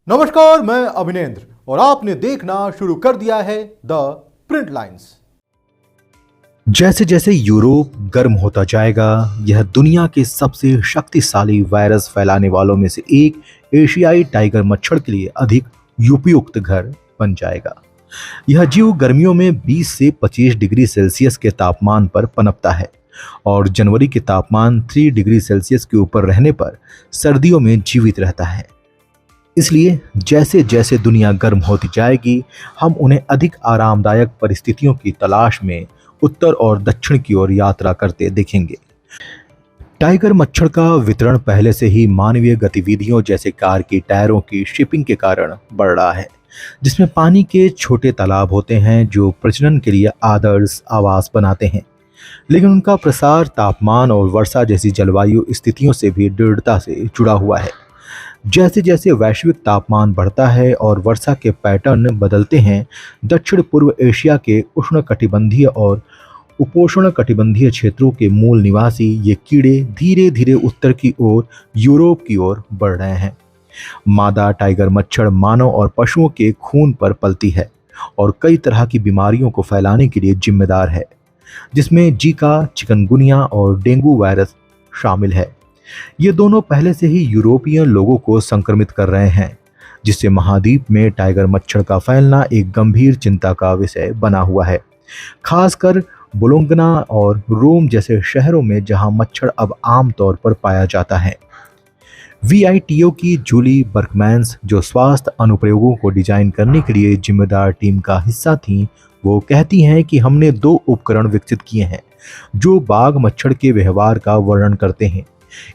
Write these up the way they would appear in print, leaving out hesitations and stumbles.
नमस्कार, मैं अभिनेंद्र और आपने देखना शुरू कर दिया है द प्रिंट लाइन्स। जैसे जैसे यूरोप गर्म होता जाएगा, यह दुनिया के सबसे शक्तिशाली वायरस फैलाने वालों में से एक एशियाई टाइगर मच्छर के लिए अधिक उपयुक्त घर बन जाएगा। यह जीव गर्मियों में 20 से 25 डिग्री सेल्सियस के तापमान पर पनपता है और जनवरी के तापमान 3 डिग्री सेल्सियस के ऊपर रहने पर सर्दियों में जीवित रहता है। इसलिए जैसे जैसे दुनिया गर्म होती जाएगी, हम उन्हें अधिक आरामदायक परिस्थितियों की तलाश में उत्तर और दक्षिण की ओर यात्रा करते देखेंगे। टाइगर मच्छर का वितरण पहले से ही मानवीय गतिविधियों जैसे कार के टायरों की शिपिंग के कारण बढ़ रहा है, जिसमें पानी के छोटे तालाब होते हैं जो प्रजनन के लिए आदर्श आवास बनाते हैं। लेकिन उनका प्रसार तापमान और वर्षा जैसी जलवायु स्थितियों से भी दृढ़ता से जुड़ा हुआ है। जैसे जैसे वैश्विक तापमान बढ़ता है और वर्षा के पैटर्न बदलते हैं, दक्षिण पूर्व एशिया के उष्णकटिबंधीय और उपोष्णकटिबंधीय क्षेत्रों के मूल निवासी ये कीड़े धीरे धीरे उत्तर की ओर यूरोप की ओर बढ़ रहे हैं। मादा टाइगर मच्छर मानव और पशुओं के खून पर पलती है और कई तरह की बीमारियों को फैलाने के लिए जिम्मेदार है, जिसमें जीका, चिकनगुनिया और डेंगू वायरस शामिल है। ये दोनों पहले से ही यूरोपियन लोगों को संक्रमित कर रहे हैं, जिससे महाद्वीप में टाइगर मच्छर का फैलना एक गंभीर चिंता का विषय बना हुआ है, खासकर बोलोग्ना और रोम जैसे शहरों में जहां मच्छर अब आम तौर पर पाया जाता है। VITO की जूली बर्कमैन्स, जो स्वास्थ्य अनुप्रयोगों को डिजाइन करने के लिए जिम्मेदार टीम का हिस्सा थीं, वो कहती हैं कि हमने 2 उपकरण विकसित किए हैं जो बाघ मच्छर के व्यवहार का वर्णन करते हैं।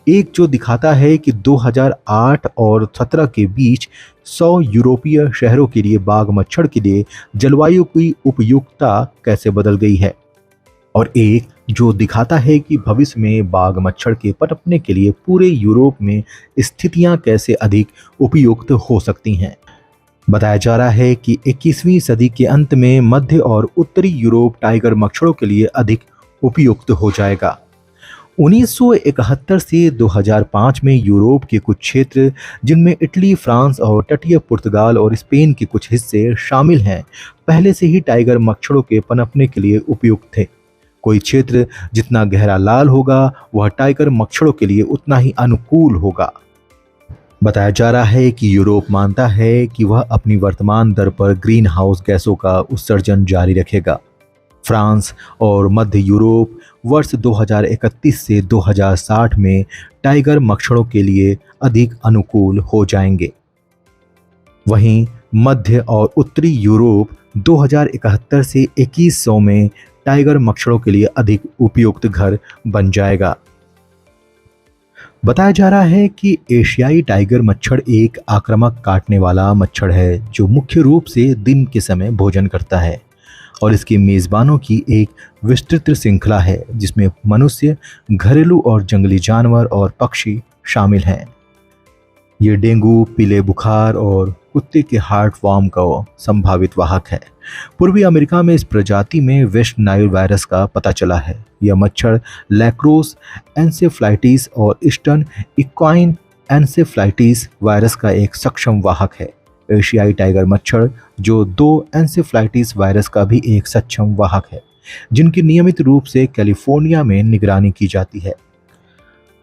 एक जो दिखाता है कि 2008 और 17 के बीच 100 यूरोपीय शहरों के लिए बाघ मच्छर के लिए जलवायु की उपयुक्तता कैसे बदल गई है, और एक जो दिखाता है कि भविष्य में बाघ मच्छर के पनपने के लिए पूरे यूरोप में स्थितियां कैसे अधिक उपयुक्त हो सकती हैं। बताया जा रहा है कि 21वीं सदी के अंत में मध्य और उत्तरी यूरोप टाइगर मच्छरों के लिए अधिक उपयुक्त हो जाएगा। 1971 से 2005 में यूरोप के कुछ क्षेत्र, जिनमें इटली, फ्रांस और तटीय पुर्तगाल और स्पेन के कुछ हिस्से शामिल हैं, पहले से ही टाइगर मच्छरों के पनपने के लिए उपयुक्त थे। कोई क्षेत्र जितना गहरा लाल होगा, वह टाइगर मच्छरों के लिए उतना ही अनुकूल होगा। बताया जा रहा है कि यूरोप मानता है कि वह अपनी वर्तमान दर पर ग्रीन हाउस गैसों का उत्सर्जन जारी रखेगा। फ्रांस और मध्य यूरोप वर्ष 2031 से 2060 में टाइगर मच्छरों के लिए अधिक अनुकूल हो जाएंगे। वहीं मध्य और उत्तरी यूरोप 2071 से 2100 में टाइगर मच्छरों के लिए अधिक उपयुक्त घर बन जाएगा। बताया जा रहा है कि एशियाई टाइगर मच्छर एक आक्रामक काटने वाला मच्छर है जो मुख्य रूप से दिन के समय भोजन करता है, और इसके मेज़बानों की एक विस्तृत श्रृंखला है जिसमें मनुष्य, घरेलू और जंगली जानवर और पक्षी शामिल हैं। ये डेंगू, पीले बुखार और कुत्ते के हार्टवॉर्म का संभावित वाहक है। पूर्वी अमेरिका में इस प्रजाति में वेस्ट नाइल वायरस का पता चला है। यह मच्छर लैक्रोस एन्सेफ्लाइटिस और ईस्टर्न इक्वाइन एन्सेफ्लाइटिस वायरस का एक सक्षम वाहक है। एशियाई टाइगर मच्छर, जो 2 एन्सेफ्लाइटिस वायरस का भी एक सक्षम वाहक है, जिनकी नियमित रूप से कैलिफोर्निया में निगरानी की जाती है।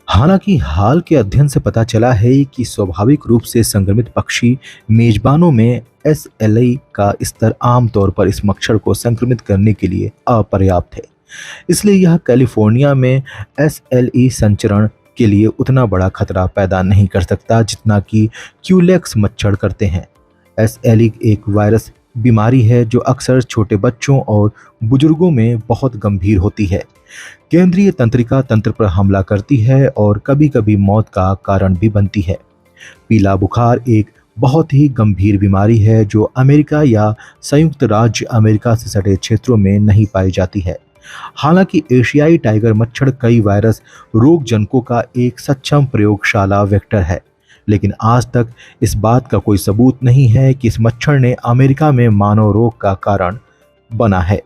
हालांकि हाल के अध्ययन से पता चला है कि स्वाभाविक रूप से संक्रमित पक्षी मेजबानों में SLE का स्तर आमतौर पर इस मच्छर को संक्रमित करने के लिए अपर्याप्त है। इसलिए यह कैलिफोर्निया में SLE संचरण के लिए उतना बड़ा खतरा पैदा नहीं कर सकता जितना कि क्यूलेक्स मच्छर करते हैं। SLE एक वायरस बीमारी है जो अक्सर छोटे बच्चों और बुजुर्गों में बहुत गंभीर होती है, केंद्रीय तंत्रिका तंत्र पर हमला करती है और कभी कभी मौत का कारण भी बनती है। पीला बुखार एक बहुत ही गंभीर बीमारी है जो अमेरिका या संयुक्त राज्य अमेरिका से सटे क्षेत्रों में नहीं पाई जाती है। हालांकि एशियाई टाइगर मच्छर कई वायरस रोगजनकों का एक सक्षम प्रयोगशाला वेक्टर है, लेकिन आज तक इस बात का कोई सबूत नहीं है कि इस मच्छर ने अमेरिका में मानव रोग का कारण बना है।